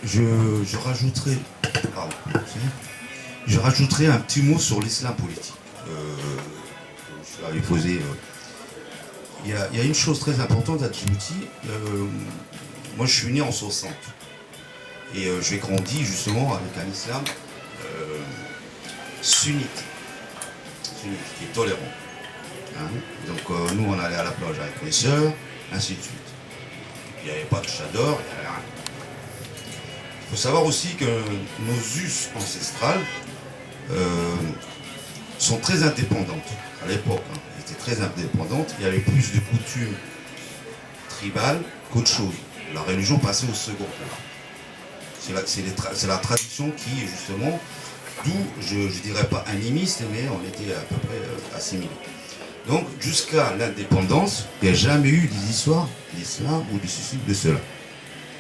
je rajouterai, pardon, je rajouterai un petit mot sur l'islam politique. Je l'avais posé. Il y a une chose très importante à Djibouti. Moi, je suis né en 60. Et j'ai grandi justement avec un islam sunnite, qui est tolérant. Hein. Donc nous, on allait à la plage avec mes sœurs, ainsi de suite. Il n'y avait pas de chador, il n'y avait rien. Il faut savoir aussi que nos us ancestrales sont très indépendantes. À l'époque, hein, elles étaient très indépendantes. Il y avait plus de coutumes tribales qu'autre chose. La religion passait au second plan. C'est la tradition qui, justement, d'où, je ne dirais pas animiste, mais on était à peu près assimilés. Donc, jusqu'à l'indépendance, il n'y a jamais eu des histoires d'islam ou de ceci, de cela.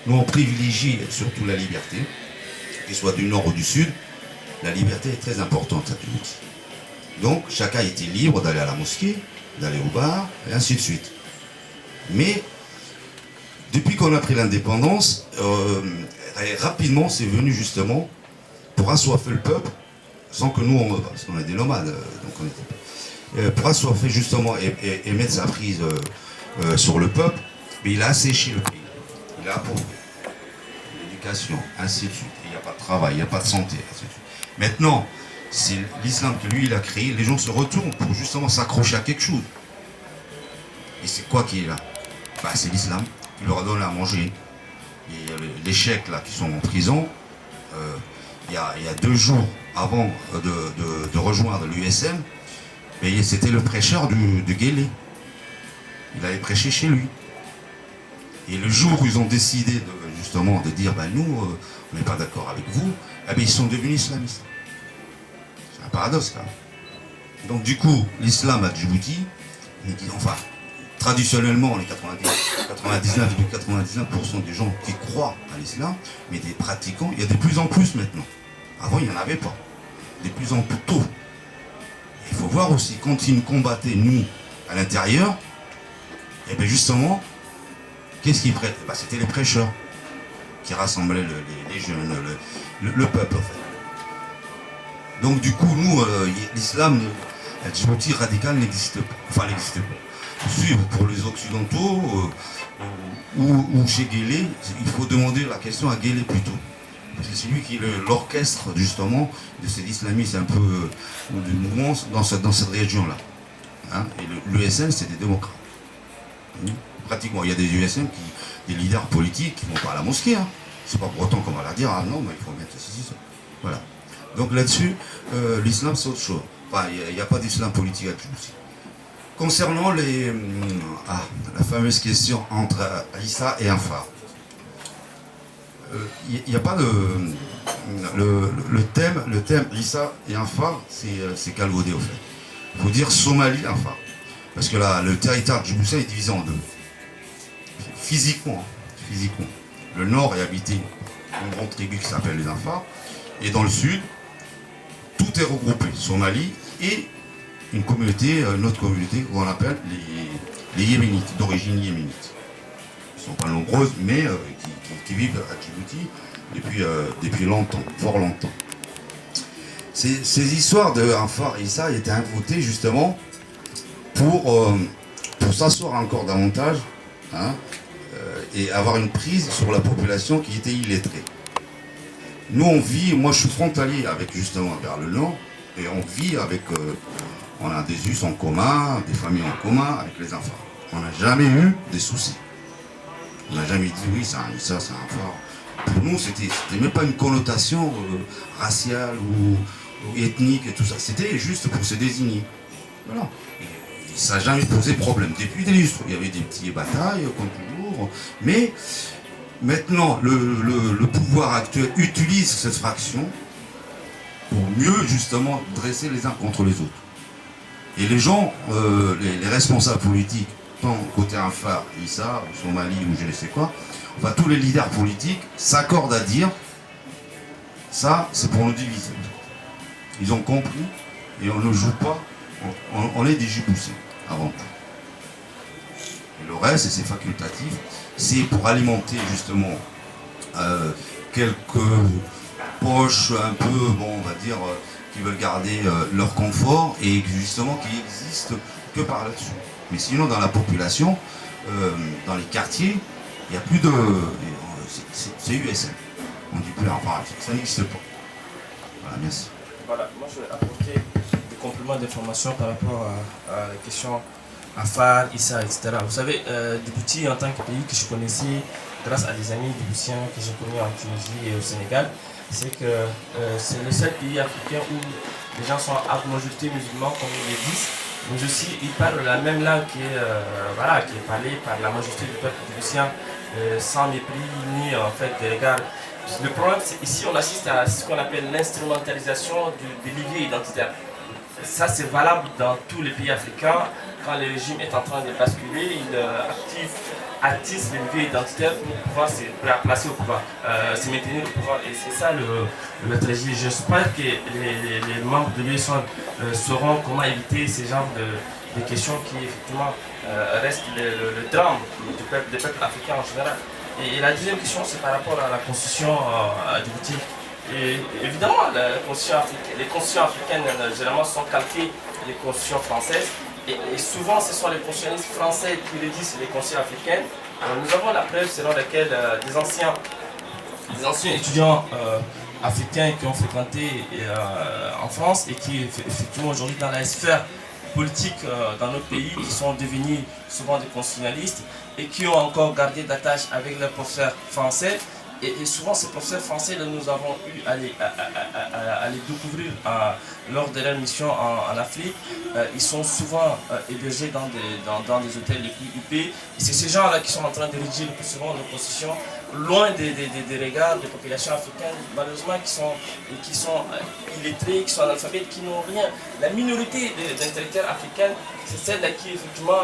Nous, on privilégie surtout la liberté, qu'il soit du nord ou du sud. La liberté est très importante à Djibouti. Donc, chacun était libre d'aller à la mosquée, d'aller au bar, et ainsi de suite. Mais, depuis qu'on a pris l'indépendance, rapidement, c'est venu justement pour assoiffer le peuple, sans que nous, parce qu'on est des nomades, donc on était, pour assoiffer justement et mettre sa prise sur le peuple, mais il a asséché le pays. Il a appauvri l'éducation, ainsi de suite. Il n'y a pas de travail, il n'y a pas de santé, ainsi de suite. Maintenant, c'est l'islam que lui, il a créé. Les gens se retournent pour justement s'accrocher à quelque chose. Et c'est quoi qui est là? C'est l'islam qui leur donne à manger. Et les cheikhs là, qui sont en prison, il y a 2 jours avant de rejoindre l'USM, c'était le prêcheur de Guélé. Il avait prêché chez lui. Et le jour où ils ont décidé justement de dire nous, on n'est pas d'accord avec vous, ils sont devenus islamistes. C'est un paradoxe quand même. Donc du coup, l'islam à Djibouti, enfin, traditionnellement, les 99,99% des gens qui croient à l'islam, mais des pratiquants, il y a de plus en plus maintenant. Avant, il n'y en avait pas. De plus en plus tôt. Il faut voir aussi, quand ils nous combattaient, nous, à l'intérieur, et bien justement, qu'est-ce qu'ils prêtaient? C'était les prêcheurs qui rassemblaient les jeunes, le peuple en fait. Donc du coup, nous, l'islam, à Djibouti radical n'existe pas. Enfin, n'existe pas. Suivre pour les occidentaux ou chez Guélé, il faut demander la question à Guélé plutôt. Parce que c'est lui qui est l'orchestre justement de cet islamisme un peu de mouvement dans cette région-là. Hein? Et l'USN, c'est des démocrates. Pratiquement, il y a des USN, des leaders politiques qui vont pas à la mosquée. Hein. C'est pas pour autant qu'on va leur dire non, mais il faut mettre ceci, ça. Voilà. Donc là-dessus, l'islam c'est autre chose. Enfin, il n'y a pas d'islam politique à Djibouti. Concernant la fameuse question entre Issa et Anfar, il n'y a pas le thème Issa et Anfar, c'est galvaudé au fait. Il faut dire Somalie Anfar. Parce que là, le territoire djiboutien est divisé en 2. Physiquement. Le nord est habité une grande tribu qui s'appelle les Anfar. Et dans le sud, tout est regroupé. Somalie et une autre communauté qu'on appelle les Yéménites, d'origine yéménite. Ils ne sont pas nombreuses, mais qui vivent à Djibouti depuis longtemps, fort longtemps. Ces histoires de Anfar et Issa étaient inventées justement pour s'asseoir encore davantage, hein, et avoir une prise sur la population qui était illettrée. Nous on vit, moi je suis frontalier avec justement vers le nord, et on vit avec, on a des us en commun, des familles en commun avec les enfants. On n'a jamais eu des soucis. On n'a jamais dit oui, ça c'est un Anfar. Pour nous c'était même pas une connotation raciale ou ethnique et tout ça. C'était juste pour se désigner. Voilà. Et ça n'a jamais posé problème. Depuis des lustres, il y avait des petites batailles, comme toujours. Mais maintenant, le pouvoir actuel utilise cette fraction pour mieux, justement, dresser les uns contre les autres. Et les gens, les responsables politiques, tant côté Anfar, Issa, ou Somalie, ou je ne sais quoi, enfin, tous les leaders politiques s'accordent à dire ça, c'est pour nous diviser. Ils ont compris et on ne joue pas, on est des Djiboutiens avant tout. Et le reste, c'est facultatif, c'est pour alimenter justement quelques poches un peu, bon, on va dire, qui veulent garder leur confort et justement qui existent que par là-dessus. Mais sinon, dans la population, dans les quartiers, il n'y a plus de... C'est USN. On dit plus, enfin, ça n'existe pas. Voilà, merci. Voilà, moi je vais apporter des compléments d'information par rapport à la question Afar, Issa, etc. Vous savez, Djibouti, en tant que pays que je connaissais grâce à des amis djiboutiens que j'ai connus en Tunisie et au Sénégal, c'est que c'est le seul pays africain où les gens sont à majorité musulmans, comme ils le disent, mais aussi ils parlent la même langue qui est, voilà, qui est parlée par la majorité du peuple djiboutien, sans mépris ni en fait des regards. Le problème, c'est ici on assiste à ce qu'on appelle l'instrumentalisation des leviers identitaires. Ça, c'est valable dans tous les pays africains. Quand le régime est en train de basculer, il attise les leviers identitaires pour pouvoir se placer au pouvoir, se maintenir au pouvoir. Et c'est ça le tragédie. J'espère que les membres de l'USN sauront comment éviter ces genres de questions qui, effectivement, restent le drame des peuples africains en général. Et la deuxième question, c'est par rapport à la constitution Djibouti. Et évidemment, les constitutions africaines généralement sont calquées des constitutions françaises. Et souvent, ce sont les constitutionnalistes français qui rédigent les constitutions africaines. Nous avons la preuve selon laquelle des anciens étudiants africains qui ont fréquenté en France et qui, effectivement, aujourd'hui dans la sphère politique dans notre pays, qui sont devenus souvent des constitutionnalistes et qui ont encore gardé d'attache avec leurs professeurs français. Et souvent, ces professeurs français, nous avons eu à les découvrir lors de leur mission en Afrique. Ils sont souvent hébergés dans des hôtels les plus huppés. Et c'est ces gens-là qui sont en train de rédiger le plus souvent nos constitutions, loin des regards des populations africaines, malheureusement, qui sont illettrés, qui sont analphabètes, qui n'ont rien. La minorité d'intellectuels africains, c'est celle-là qui, effectivement,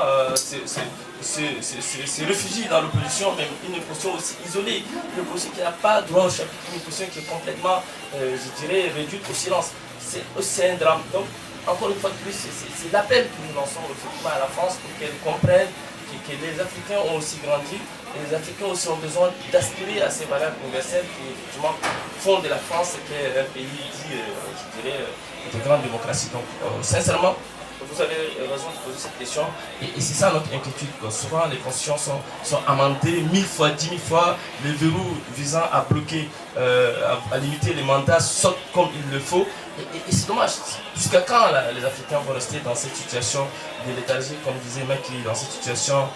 se réfugie dans l'opposition, même une opposition aussi isolée, une opposition qui n'a pas droit au chapitre, une opposition qui est complètement, je dirais, réduite au silence. C'est aussi un drame. Donc, encore une fois de plus, c'est l'appel que nous lançons effectivement à la France pour qu'elle comprenne que les Africains ont aussi grandi et les Africains aussi ont besoin d'aspirer à ces valeurs universelles qui, effectivement, font de la France qui est un pays dit, je dirais, de grande démocratie. Donc, sincèrement, vous avez raison de poser cette question et c'est ça notre inquiétude. Souvent les constitutions sont amendées 1000 fois, 10 000 fois, les verrous visant à bloquer, à limiter les mandats sautent comme il le faut et c'est dommage. Jusqu'à quand les Africains vont rester dans cette situation de léthargie, comme disait Macky, dans cette situation,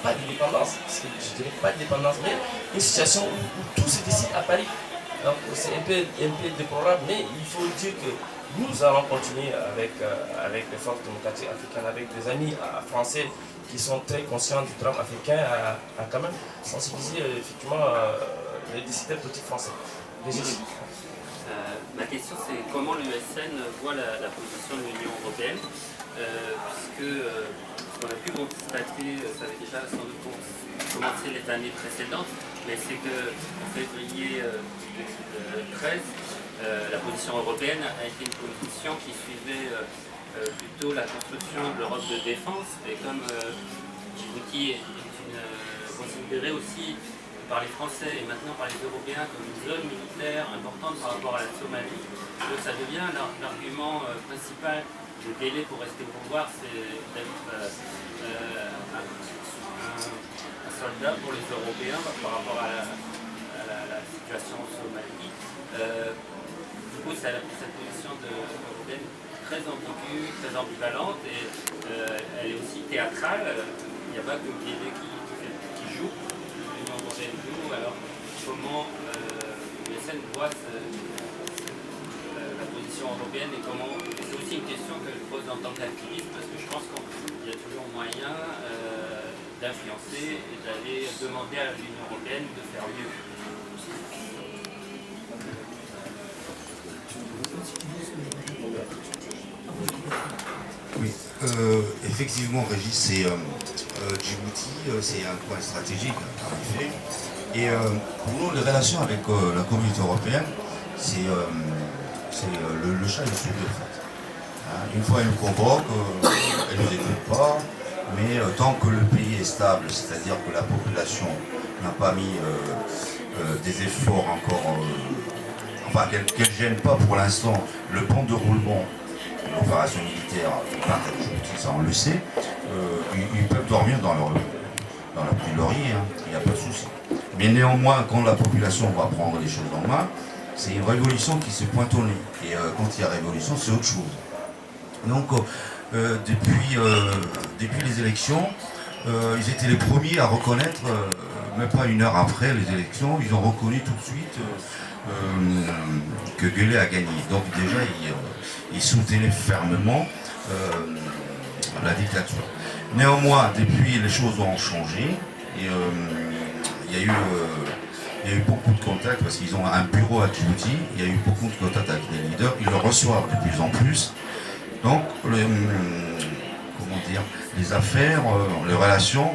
pas d'indépendance, je dirais pas d'indépendance, mais une situation où tout se décide à Paris. Donc c'est un peu déplorable, mais il faut dire que nous allons continuer avec les forces démocratiques africaines, avec des amis français qui sont très conscients du drame africain, à quand même sensibiliser effectivement les décideurs politiques français. Ma question c'est comment l'USN voit la position de l'Union européenne, puisque ce qu'on a pu constater, ça avait déjà sans doute commencé les années précédentes, mais c'est qu'en février 2013, la position européenne a été une position qui suivait plutôt la construction de l'Europe de défense, et comme Djibouti est considérée aussi par les Français et maintenant par les Européens comme une zone militaire importante par rapport à la Somalie, ça devient l'argument principal. Le délai pour rester au pouvoir, c'est d'être un soldat pour les Européens par rapport à la situation en Somalie. Du coup, c'est cette position européenne très ambiguë, très ambivalente et elle est aussi théâtrale. Il n'y a pas que Guédé qui joue, l'Union européenne joue. Alors, comment l'USN voit la position européenne et comment. C'est aussi une question que je pose en tant qu'activiste parce que je pense qu'il y a toujours moyen d'influencer et d'aller demander à l'Union européenne de faire mieux. Oui, effectivement, Régis, Djibouti, c'est un point stratégique, en effet. Et pour nous, les relations avec la communauté européenne, c'est le chat et le soupe de fait. Une fois, elle nous convoque, elle ne nous écoute pas, mais tant que le pays est stable, c'est-à-dire que la population n'a pas mis des efforts encore, enfin qu'elle ne gêne pas pour l'instant le plan de roulement de l'opération militaire qui part à Djibouti, ça on le sait, ils peuvent dormir dans leur petit laurier, hein, il n'y a pas de souci. Mais néanmoins, quand la population va prendre les choses en main, c'est une révolution qui se pointe au nez. Et quand il y a révolution, c'est autre chose. Donc, depuis les élections, ils étaient les premiers à reconnaître, même pas une heure après les élections, ils ont reconnu tout de suite que Guelleh a gagné. Donc déjà, ils soutenaient fermement la dictature. Néanmoins, depuis, les choses ont changé. Et il y a eu beaucoup de contacts parce qu'ils ont un bureau à Djibouti. Il y a eu beaucoup de contacts avec les leaders. Ils le reçoivent de plus en plus. Donc, les affaires, les relations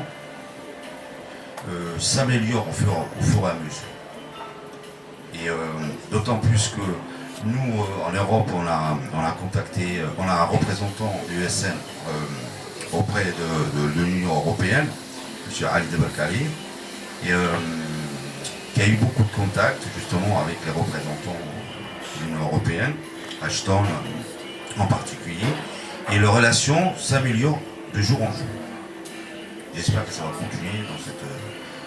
s'améliorent au fur et à mesure. Et d'autant plus que nous, en Europe, on a contacté, on a un représentant de l'USN auprès de l'Union européenne, M. Ali Debalkali, qui a eu beaucoup de contacts justement avec les représentants de l'Union européenne, Ashton en particulier, et les relations s'améliorent de jour en jour. J'espère que ça va continuer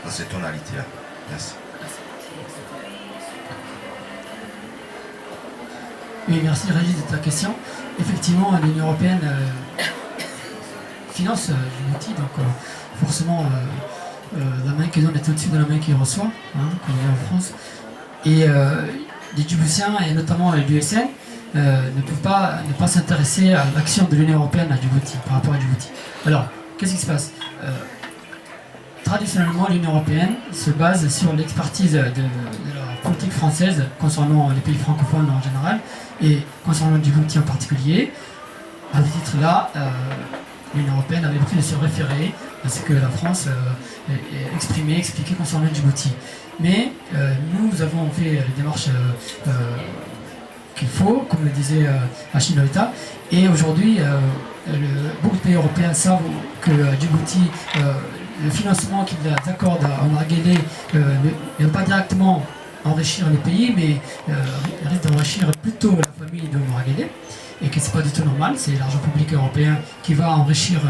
dans cette tonalité-là. Merci. Oui, merci Régis de ta question. Effectivement, l'Union européenne finance Djibouti, donc forcément la main qui donne est au-dessus de la main qui reçoit, hein, comme on dit en France. Et les Djiboutiens, et notamment l'USN, ne peuvent pas ne pas s'intéresser à l'action de l'Union européenne à Djibouti, par rapport à Djibouti. Alors, qu'est-ce qui se passe? Traditionnellement, l'Union européenne se base sur l'expertise de la politique française concernant les pays francophones en général et concernant Djibouti en particulier. À ce titre-là, l'Union européenne avait pris de se référer à ce que la France expliquait concernant Djibouti. Mais nous avons fait les démarches qu'il faut, comme le disait Achille Loïta, et aujourd'hui, beaucoup de pays européens savent que Djibouti, le financement qu'ils accordent à Narguélé ne va pas directement enrichir les pays, mais risque d'enrichir plutôt la famille de Narguélé, et que c'est pas du tout normal, c'est l'argent public européen qui va enrichir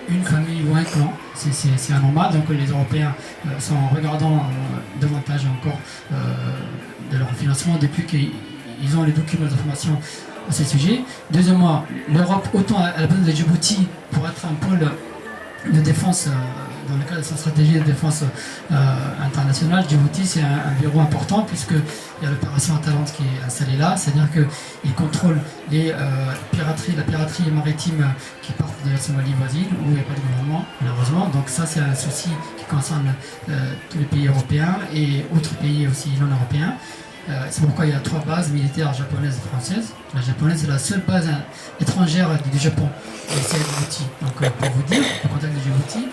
une famille ou un clan, c'est anormal, donc les Européens sont regardant davantage encore de leur financement depuis qu'ils ont les documents d'information à ce sujet. Deuxièmement, l'Europe, autant elle a besoin de Djibouti pour être un pôle de défense dans le cadre de sa stratégie de défense internationale. Djibouti, c'est un bureau important puisqu'il y a l'opération Atalante qui est installée là, c'est-à-dire qu'il contrôle la piraterie maritime qui part de la Somalie voisine où il n'y a pas de gouvernement, malheureusement. Donc ça, c'est un souci qui concerne tous les pays européens et autres pays aussi non européens. C'est pourquoi il y a 3 bases militaires japonaises et françaises. La japonaise est la seule base étrangère du Japon, et c'est à Djibouti. Donc pour vous dire, le contact de Djibouti,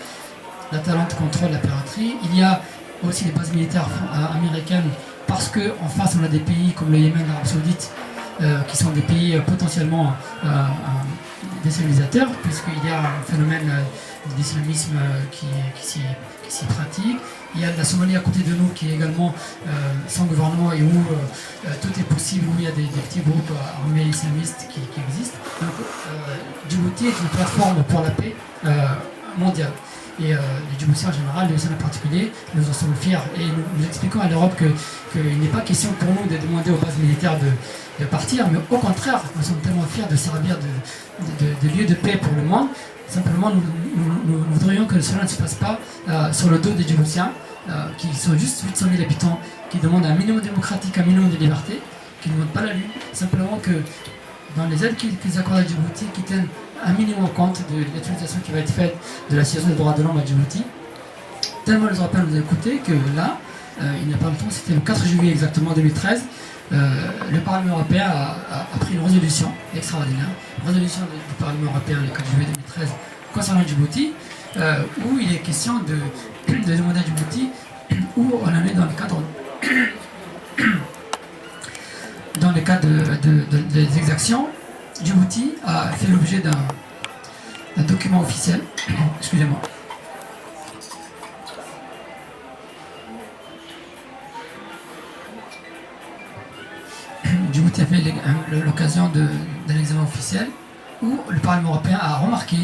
l'Atalante contrôle la piraterie. Il y a aussi des bases militaires américaines parce qu'en face on a des pays comme le Yémen, l'Arabie Saoudite, qui sont des pays potentiellement déstabilisateurs, puisqu'il y a un phénomène d'islamisme qui s'y pratique. Il y a la Somalie à côté de nous qui est également sans gouvernement et où tout est possible, où il y a des petits groupes armés islamistes qui existent. Donc Djibouti est une plateforme pour la paix mondiale. Et les Djiboutiens en général, les USN en particulier, nous en sommes fiers. Et nous expliquons à l'Europe qu'il n'est pas question pour nous de demander aux bases militaires de partir, mais au contraire, nous sommes tellement fiers de servir de lieu de paix pour le monde. Simplement, nous voudrions que cela ne se passe pas sur le dos des Djiboutiens, qui sont juste 800 000 habitants, qui demandent un minimum démocratique, un minimum de liberté, qui ne demandent pas la lune. Simplement que dans les aides qu'ils accordent à Djibouti, qui tiennent un minimum compte de l'utilisation qui va être faite de la situation des droits de l'homme à Djibouti. Tellement les Européens nous ont écoutés que là, il n'y a pas longtemps, c'était le 4 juillet exactement 2013, le Parlement européen a pris une résolution extraordinaire, une résolution du Parlement européen le 4 juillet 2013 concernant Djibouti, où il est question de demander à Djibouti où on en est dans le cadre des exactions. Djibouti a fait l'objet d'un document officiel, excusez-moi, Djibouti a fait l'occasion d'un examen officiel où le Parlement européen a remarqué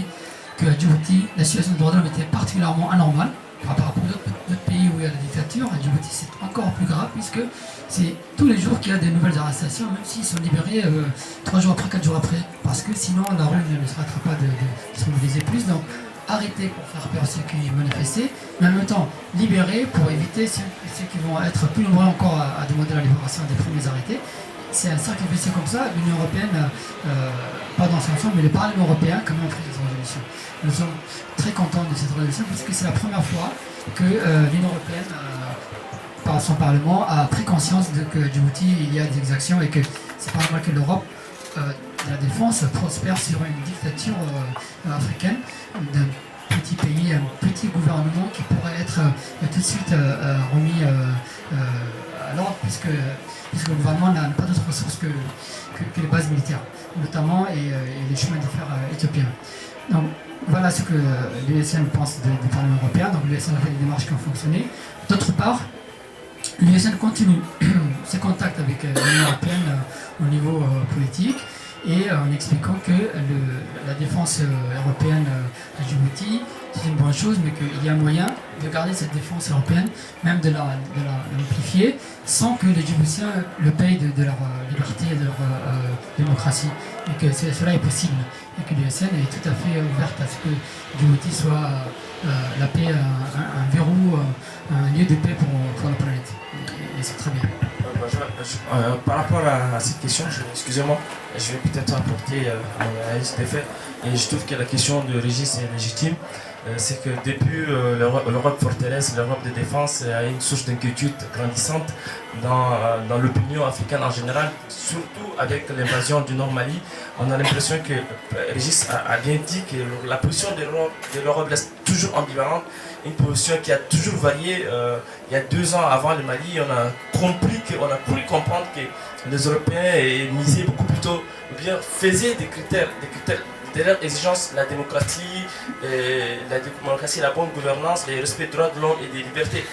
qu'à Djibouti, la situation des droits de l'homme était particulièrement anormale par rapport à d'autres pays où il y a la dictature. À Djibouti, c'est encore plus grave puisque c'est tous les jours qu'il y a des nouvelles arrestations, même s'ils sont libérés 3 jours après, 4 jours après, parce que sinon la rue ne s'arrêtera pas de se mobiliser plus. Donc arrêter pour faire peur à ceux qui manifestaient, mais en même temps libérer pour éviter ceux qui vont être plus nombreux encore à demander la libération des premiers arrêtés. C'est un cercle vicieux comme ça. L'Union européenne, pas dans son ensemble, mais le Parlement européen quand même a pris cette résolution. Nous sommes très contents de cette résolution puisque c'est la première fois que l'Union européenne, par son Parlement, a pris conscience que Djibouti, il y a des exactions et que c'est pas normal que l'Europe de la défense prospère sur une dictature africaine d'un petit pays, un petit gouvernement qui pourrait être tout de suite remis à l'ordre puisque le gouvernement n'a pas d'autres ressources que les bases militaires, notamment et les chemins de fer éthiopiens. Donc voilà ce que l'USN pense du Parlement européen. Donc l'USN a fait des démarches qui ont fonctionné. D'autre part, l'USN continue ses contacts avec l'Union européenne au niveau politique et en expliquant que la défense européenne à Djibouti, c'est une bonne chose, mais qu'il y a moyen de garder cette défense européenne, même de l'amplifier, sans que les Djiboutiens le payent de leur liberté et de leur démocratie. Et que cela est possible. Et que l'USN est tout à fait ouverte à ce que Djibouti soit la paix, un verrou, un lieu de paix pour la planète. Et c'est très bien. Par rapport à cette question, excusez-moi, je vais peut-être apporter mon analyse des faits. Et je trouve que la question de Régis est légitime. C'est que depuis l'Europe forteresse, l'Europe de défense a une source d'inquiétude grandissante dans l'opinion africaine en général, surtout avec l'invasion du Nord Mali. On a l'impression que Régis a bien dit que la position de l'Europe reste toujours ambivalente, une position qui a toujours varié. Il y a 2 ans avant le Mali, on a cru comprendre que les Européens misaient beaucoup plutôt, ou bien faisaient des critères de leur exigence, la démocratie, la bonne gouvernance, le respect des droits de l'homme et des libertés.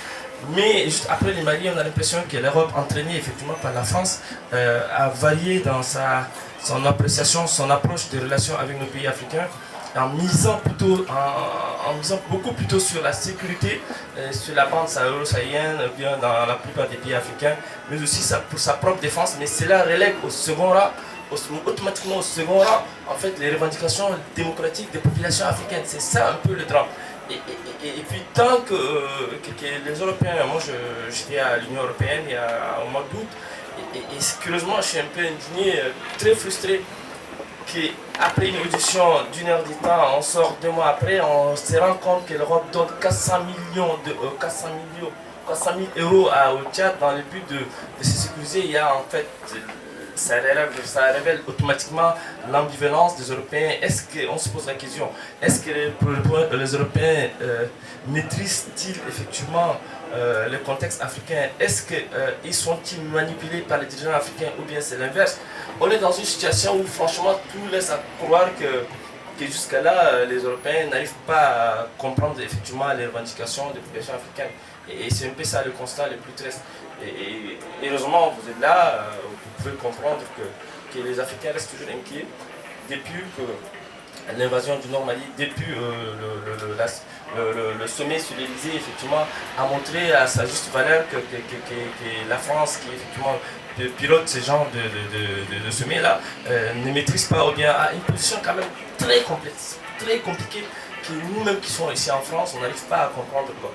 Mais juste après le Mali, on a l'impression que l'Europe, entraînée effectivement par la France, a varié dans son appréciation, son approche des relations avec nos pays africains, en misant beaucoup plutôt sur la sécurité, sur la bande sahélo-sahélienne, bien dans la plupart des pays africains, mais aussi pour sa propre défense. Mais cela relègue au second rang, automatiquement au second rang, en fait, les revendications démocratiques des populations africaines. C'est ça un peu le drame. Et puis tant que les Européens, moi j'étais à l'Union Européenne au mois d'août, et curieusement je suis un peu indigné, très frustré qu'après une audition d'1 heure du temps, on sort 2 mois après, on se rend compte que l'Europe donne 400 000 euros au Tchad dans le but de se sécuriser. Il y a en fait, ça révèle automatiquement l'ambivalence des Européens. Est-ce qu'on se pose la question, est-ce que les Européens maîtrisent-ils effectivement le contexte africain? Est-ce qu'ils sont-ils manipulés par les dirigeants africains ou bien c'est l'inverse? On est dans une situation où franchement tout laisse à croire que jusqu'à là les Européens n'arrivent pas à comprendre effectivement les revendications des populations africaines. Et c'est un peu ça le constat le plus triste. Et heureusement vous êtes là, vous pouvez comprendre que les Africains restent toujours inquiets depuis que l'invasion du Nord Mali, depuis le sommet sur l'Elysée, effectivement, a montré à sa juste valeur que la France, qui effectivement pilote ce genre de sommet-là, ne maîtrise pas, ou bien a une position quand même très complexe, très compliquée, que nous-mêmes qui sommes ici en France, on n'arrive pas à comprendre, quoi.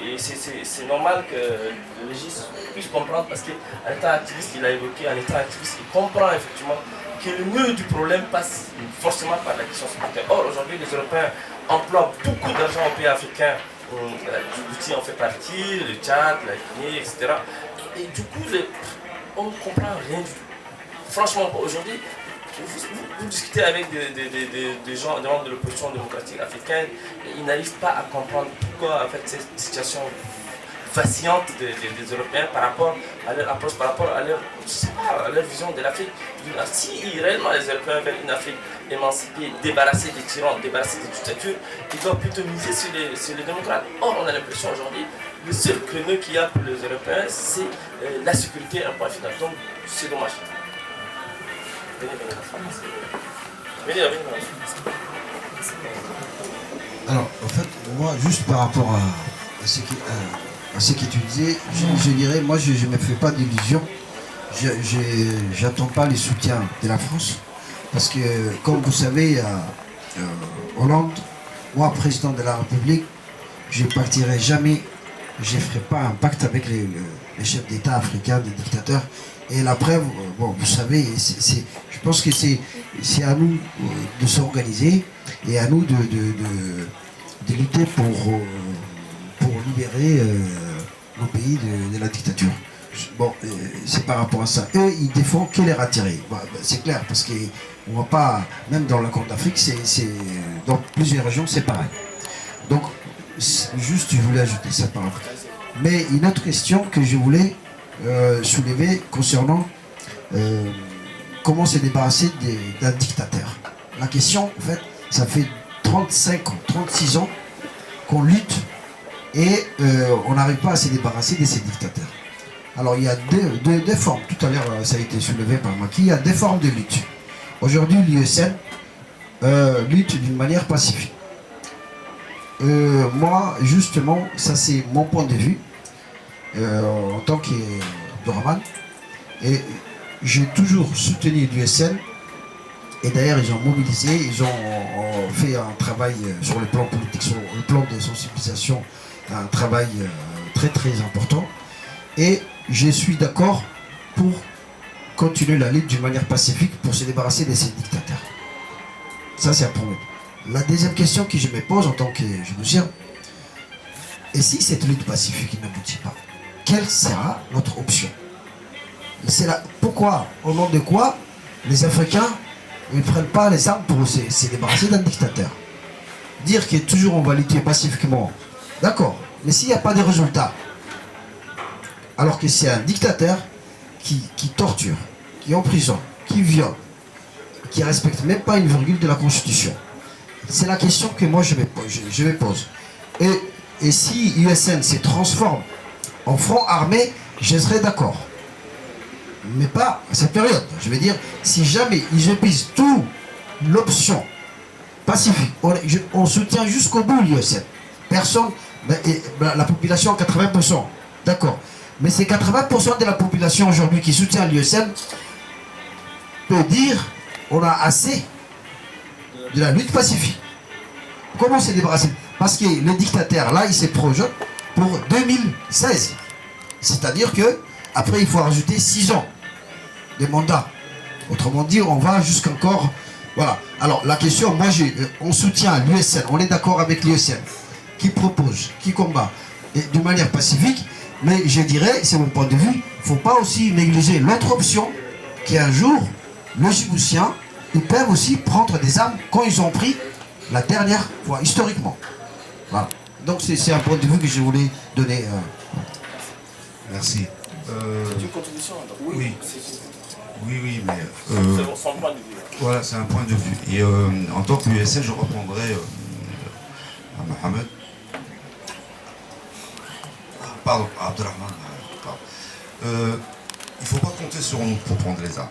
Et c'est normal que le Régis puisse comprendre, parce qu'en étant activiste, il a évoqué, en étant activiste, il comprend effectivement que le nœud du problème passe forcément par la question sécuritaire. Or, aujourd'hui, les Européens emploient beaucoup d'argent aux pays africains. Djibouti en fait partie, le Tchad, la Guinée, etc. Et du coup, on ne comprend rien du tout. Franchement, aujourd'hui, vous discutez avec des gens, des membres de l'opposition démocratique africaine, et ils n'arrivent pas à comprendre pourquoi en fait, cette situation vacillante des Européens par rapport à leur approche, par rapport à leur vision de l'Afrique. Si réellement les Européens veulent une Afrique émancipée, débarrassée des tyrans, débarrassée des dictatures, ils doivent plutôt miser sur les démocrates. Or, on a l'impression aujourd'hui, le seul créneau qu'il y a pour les Européens, c'est la sécurité, un point final. Donc, c'est dommage. Alors, en fait, moi, juste par rapport à ce que tu disais, je dirais, moi, je ne me fais pas d'illusions. J'attends pas les soutiens de la France. Parce que, comme vous savez, Hollande, moi, président de la République, je ne partirai jamais, je ne ferai pas un pacte avec les chefs d'État africains, les dictateurs. Et la preuve, bon, vous savez, je pense que c'est à nous de s'organiser et à nous de lutter pour libérer nos pays de la dictature. Bon, c'est par rapport à ça. Eux, ils défendent que les retirer. Bon, c'est clair, parce qu'on ne va pas, même dans la Corne d'Afrique, dans plusieurs régions, c'est pareil. Donc, juste, je voulais ajouter ça par rapport. Mais une autre question que je voulais soulever concernant comment se débarrasser d'un dictateur. La question, en fait, ça fait 35 ans, 36 ans qu'on lutte et on n'arrive pas à se débarrasser de ces dictateurs. Alors il y a deux formes, tout à l'heure ça a été soulevé par Maki, il y a deux formes de lutte. Aujourd'hui l'USN lutte d'une manière pacifique. Moi justement, ça c'est mon point de vue en tant qu'Abdourahmane, et j'ai toujours soutenu l'USN. Et d'ailleurs, ils ont mobilisé, ils ont fait un travail sur le plan politique, sur le plan de sensibilisation, un travail très très important. Et je suis d'accord pour continuer la lutte d'une manière pacifique pour se débarrasser de ces dictateurs. Ça, c'est un problème. La deuxième question que je me pose en tant que Djiboutien, et si cette lutte pacifique n'aboutit pas, quelle sera notre option? Pourquoi, au nom de quoi, les Africains ils ne prennent pas les armes pour se débarrasser d'un dictateur? Dire que toujours on va lutter pacifiquement, d'accord, mais s'il n'y a pas de résultat, alors que c'est un dictateur qui torture, qui emprisonne, qui viole, qui ne respecte même pas une virgule de la Constitution, c'est la question que moi je me pose. Et si l'USN se transforme en front armé, je serais d'accord. Mais pas à cette période. Je veux dire, si jamais ils épuisent tout l'option pacifique, on soutient jusqu'au bout l'USN. Personne, la population 80%, d'accord. Mais c'est 80% de la population aujourd'hui qui soutient l'USN peut dire on a assez de la lutte pacifique. Comment se débarrasser? Parce que le dictateur, là, il s'est projeté pour 2016. C'est-à-dire que après il faut rajouter 6 ans de mandat. Autrement dit, on va jusqu'encore... Voilà. Alors, la question, moi, on soutient l'USN, on est d'accord avec l'USN, qui propose, qui combat, et de manière pacifique, mais je dirais, c'est mon point de vue, il ne faut pas aussi négliger l'autre option, qui un jour, les Djiboutiens, ils peuvent aussi prendre des armes quand ils ont pris la dernière fois, historiquement. Voilà. Donc, c'est un point de vue que je voulais donner. Merci. C'est une contribution, donc. Oui. Oui, mais... c'est son point de vue. Voilà, c'est un point de vue. Et en tant que l'USN, je reprendrai à Mohamed. Pardon, à Abdelrahman. Il ne faut pas compter sur nous pour prendre les armes.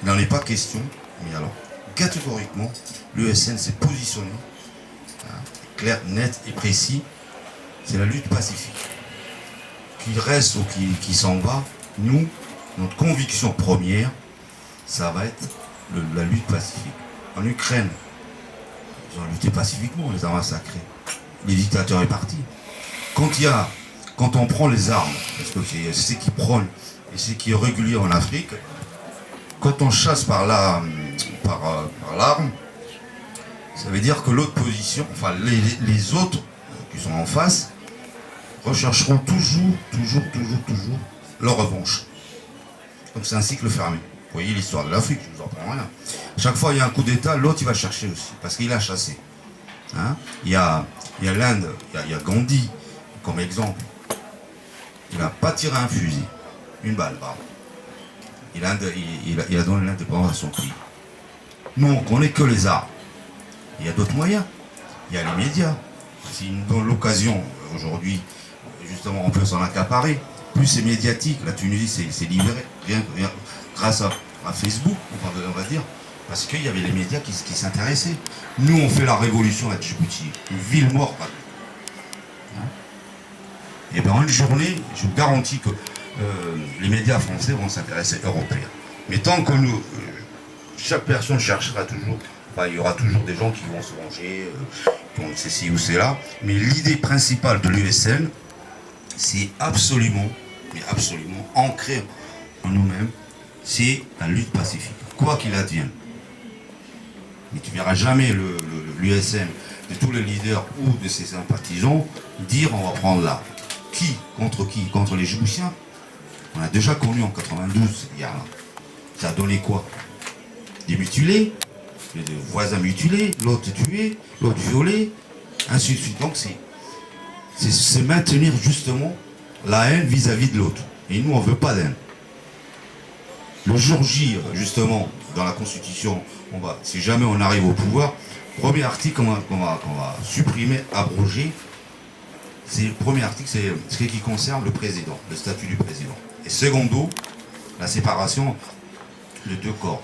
Il n'en est pas question, mais alors, catégoriquement, l'USN s'est positionné, clair, net et précis, c'est la lutte pacifique. Qu'il reste ou qui s'en va, nous, notre conviction première, ça va être la lutte pacifique. En Ukraine, ils ont lutté pacifiquement, on les a massacrés. Les dictateurs est parti. Quand on prend les armes, parce que c'est ce qui prône et ce qui est régulier en Afrique, quand on chasse par l'arme, ça veut dire que l'autre position, enfin les autres qui sont en face, rechercheront toujours leur revanche. Donc c'est un cycle fermé. Vous voyez l'histoire de l'Afrique, je ne vous apprends rien. Chaque fois il y a un coup d'État, l'autre il va chercher aussi, parce qu'il a chassé. Hein, il y a l'Inde, il y a Gandhi comme exemple. Il n'a pas tiré un fusil, une balle, bravo. Il a donné l'indépendance à son pays. Nous on ne connaît que les armes. Il y a d'autres moyens. Il y a les médias. S'ils nous donnent l'occasion aujourd'hui, justement on peut s'en accaparer. Plus c'est médiatique, la Tunisie s'est libérée, rien grâce à Facebook, on va dire, parce qu'il y avait les médias qui s'intéressaient. Nous, on fait la révolution à Djibouti, une ville morte. Et bien, en une journée, je vous garantis que les médias français vont s'intéresser aux Européens. Mais tant que nous, chaque personne cherchera toujours, il y aura toujours des gens qui vont se venger, qui vont ceci ou cela. Mais l'idée principale de l'USN, c'est absolument, mais absolument ancré en nous-mêmes, c'est la lutte pacifique, quoi qu'il advienne. Mais tu ne verras jamais l'USN de tous les leaders ou de ses sympathisants dire on va prendre là. Qui? Contre les Djiboutiens. On a déjà connu en 92 cette guerre-là. Ça a donné quoi? Des mutilés, des voisins mutilés, l'autre tué, l'autre violé, ainsi de suite. Donc c'est maintenir justement la haine vis-à-vis de l'autre. Et nous, on ne veut pas d'haine. Le jour J, justement, dans la Constitution, si jamais on arrive au pouvoir, premier article qu'on va supprimer, abroger, c'est le premier article, c'est ce qui concerne le président, le statut du président. Et secondo, la séparation de deux corps.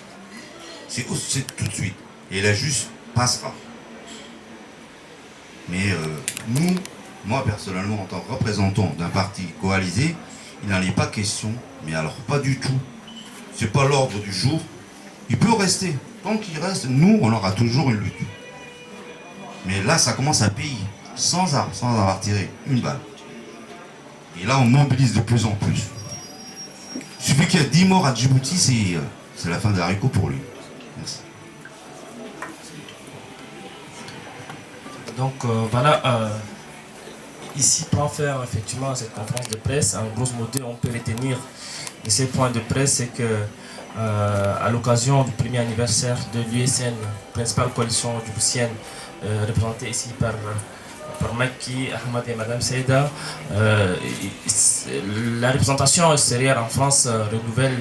C'est tout de suite. Et la juste passera. Mais moi personnellement, en tant que représentant d'un parti coalisé, il n'en est pas question, mais alors pas du tout. C'est pas l'ordre du jour. Il peut rester. Tant qu'il reste, nous, on aura toujours une lutte. Mais là, ça commence à payer. Sans avoir tiré une balle. Et là, on mobilise de plus en plus. Il suffit qu'il y ait 10 morts à Djibouti, c'est la fin de l'haricot pour lui. Merci. Donc voilà, ici pour faire effectivement cette conférence de presse, en gros modo, on peut retenir de ces points de presse, c'est que à l'occasion du premier anniversaire de l'USN, principale coalition djiboutienne, représentée ici par Maki, Ahmad et Madame Saïda, la représentation extérieure en France renouvelle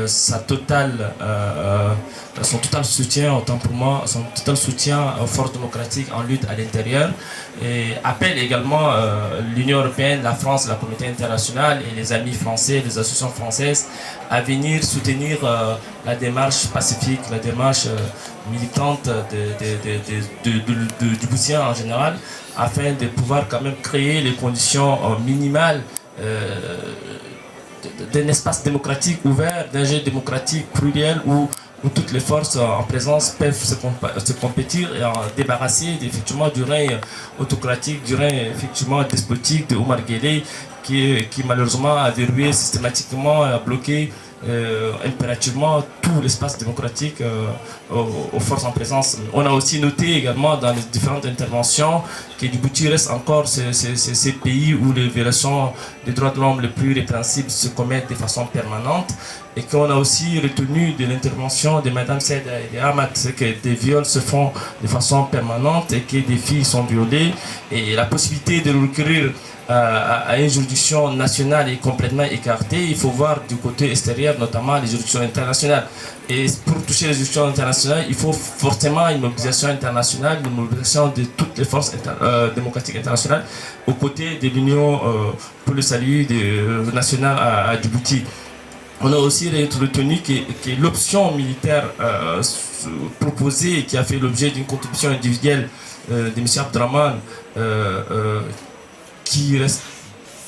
son total soutien, autant pour moi, son total soutien aux forces démocratiques en lutte à l'intérieur, et appelle également l'Union européenne, la France, la communauté internationale et les amis français, les associations françaises à venir soutenir la démarche pacifique, la démarche militante du Djiboutien en général, afin de pouvoir quand même créer les conditions minimales d'un espace démocratique ouvert, d'un jeu démocratique pluriel où toutes les forces en présence peuvent se compétir et en débarrasser effectivement du règne autocratique, du règne effectivement despotique de Omar Guelleh qui malheureusement a verrouillé systématiquement, a bloqué impérativement tout l'espace démocratique aux forces en présence. On a aussi noté également dans les différentes interventions que Djibouti reste encore ces pays où les violations des droits de l'homme les plus répréhensibles se commettent de façon permanente, et qu'on a aussi retenu de l'intervention de Mme Saïda et de Ahmad, c'est que des viols se font de façon permanente et que des filles sont violées, et la possibilité de recourir à une juridiction nationale est complètement écartée. Il faut voir du côté extérieur, notamment les juridictions internationales. Et pour toucher les juridictions internationales, il faut forcément une mobilisation internationale, une mobilisation de toutes les forces démocratiques internationales aux côtés de l'Union pour le salut national à Djibouti. On a aussi retenu que l'option militaire proposée, qui a fait l'objet d'une contribution individuelle de M. Abdraman, qui reste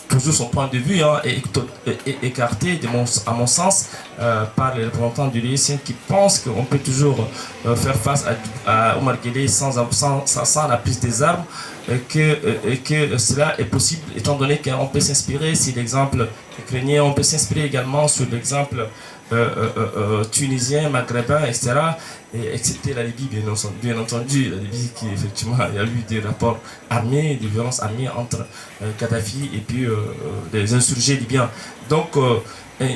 toujours son point de vue, est écarté, à mon sens, par les représentants de l'USN qui pensent qu'on peut toujours faire face à Omar Guelleh sans la prise des armes, et que cela est possible étant donné qu'on peut s'inspirer sur l'exemple ukrainien, on peut s'inspirer également sur l'exemple tunisien, maghrébin, etc. Et excepté la Libye, bien entendu, la Libye qui effectivement, il y a eu des rapports armés, des violences armées entre Kadhafi et puis les insurgés libyens. Donc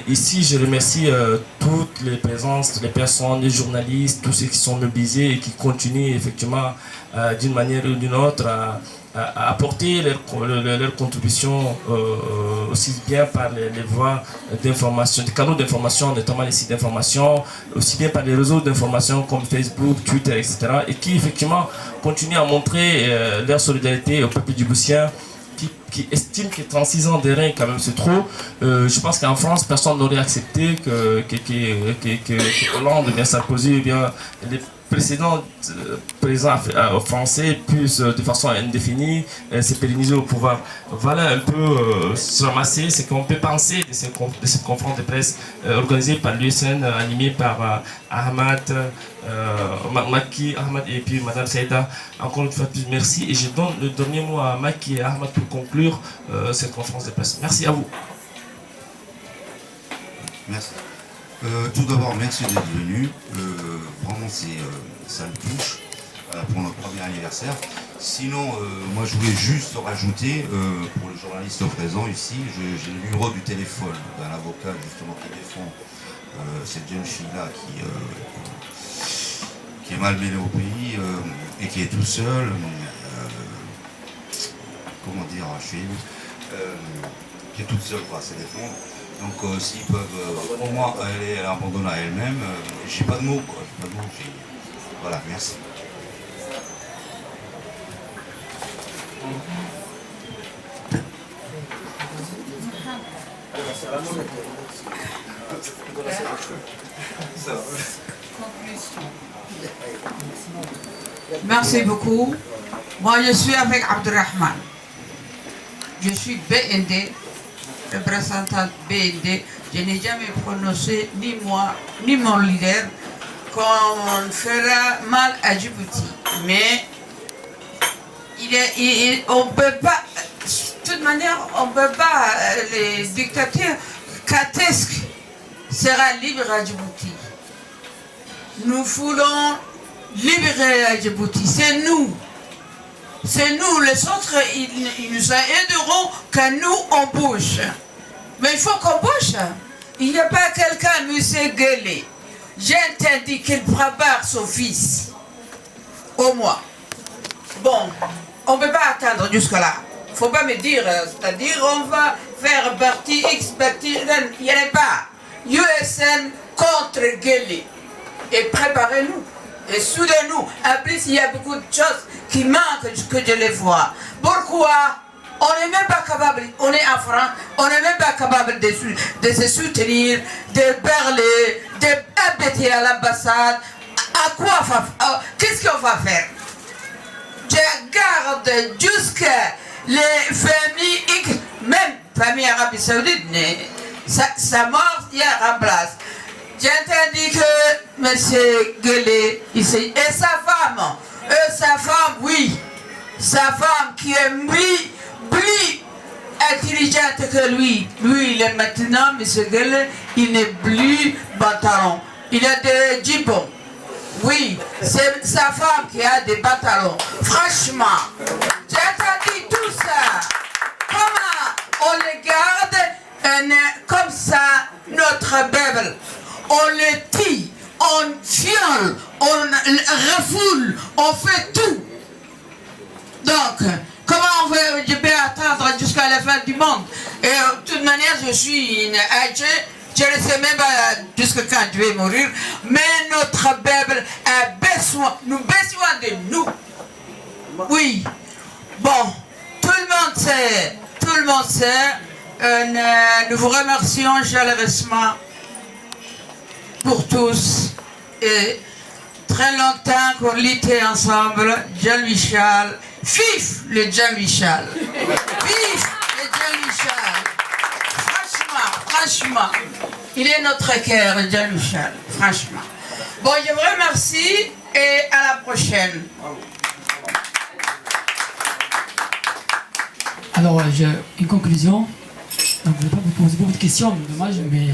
ici, je remercie toutes les présences, toutes les personnes, les journalistes, tous ceux qui sont mobilisés et qui continuent effectivement d'une manière ou d'une autre à apporter leur contribution aussi bien par les voies d'information, des canaux d'information, notamment les sites d'information, aussi bien par les réseaux d'information comme Facebook, Twitter, etc. et qui effectivement continuent à montrer leur solidarité au peuple djiboutien qui estiment que 36 ans de règne, quand même, c'est trop. Je pense qu'en France, personne n'aurait accepté que Hollande, bien Sarkozy, bien les précédents présidents français puissent de façon indéfinie se pérenniser au pouvoir. Voilà un peu se ramasser ce qu'on peut penser de cette conférence de presse organisée par l'USN, animée par Ahmad, Maki, Ahmad et puis Madame Saïda. Encore une fois plus, merci. Et je donne le dernier mot à Maki et Ahmad pour conclure cette conférence de presse. Merci à vous. Merci. Tout d'abord, merci d'être venu. Vraiment, ça me touche pour notre premier anniversaire. Sinon, moi, je voulais juste rajouter, pour les journalistes présents ici, j'ai le numéro du téléphone d'un avocat justement qui défend cette jeune fille-là qui est malmenée au pays et qui est tout seul. Comment dire, qui est toute seule pour se défendre. Donc s'ils peuvent au moins elle abandonne à elle-même, j'ai pas de mots quoi. J'ai pas de mots, voilà, merci. Merci beaucoup. Moi je suis avec Abdurrahman. Je suis BND. Représentant BND, je n'ai jamais prononcé, ni moi, ni mon leader, qu'on fera mal à Djibouti. Mais on ne peut pas, de toute manière, on ne peut pas, les dictateurs catesques sera libre à Djibouti. Nous voulons libérer à Djibouti, c'est nous. C'est nous, les autres, ils nous aideront quand nous, on bouge. Mais il faut qu'on bouge. Il n'y a pas quelqu'un, M. Guélé. J'ai entendu qu'il prépare son fils. Au moins. Bon, on ne peut pas attendre jusque-là. Il ne faut pas me dire, c'est-à-dire on va faire partie X, partie... Il n'y en a pas. USN contre Guélé. Et préparez-nous. Et soudez-nous. En plus, il y a beaucoup de choses qui manquent que je les vois. Pourquoi? On n'est même pas capable, on est en France, on n'est même pas capable de se soutenir, de parler, d'habiter à l'ambassade. À quoi? Qu'est-ce qu'on va faire? Je garde jusqu'à les familles, même famille Arabie Saoudite, sa mort, il y a remplace. J'ai entendu que M. Guélé, ici, et sa femme, oui, sa femme qui est plus intelligente que lui. Lui, il est maintenant, M. Guélé, il n'est plus pantalon. Il a des jupons. Oui, c'est sa femme qui a des pantalons. Franchement, j'ai entendu tout ça. Comment on les garde comme ça, notre Bible? On les tue, on viole, on refoule, on fait tout. Donc, comment je peux attendre jusqu'à la fin du monde? Et de toute manière, je suis âgée, je ne sais même pas jusqu'à quand je vais mourir, mais notre Bible a besoin, nous besoin de nous. Oui. Bon, tout le monde sait, nous vous remercions chaleureusement pour tous. Et très longtemps qu'on luttait ensemble, Jean-Michel, vive le Jean-Michel, vive le Jean-Michel. Franchement, il est notre cœur, Jean-Michel, franchement. Bon, je vous remercie et à la prochaine. Alors, une conclusion. Donc, je ne vais pas vous poser beaucoup de questions, dommage, mais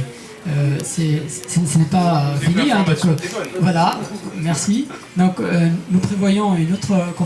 ce n'est pas fini. Hein, donc, voilà, merci. Donc, nous prévoyons une autre conférence.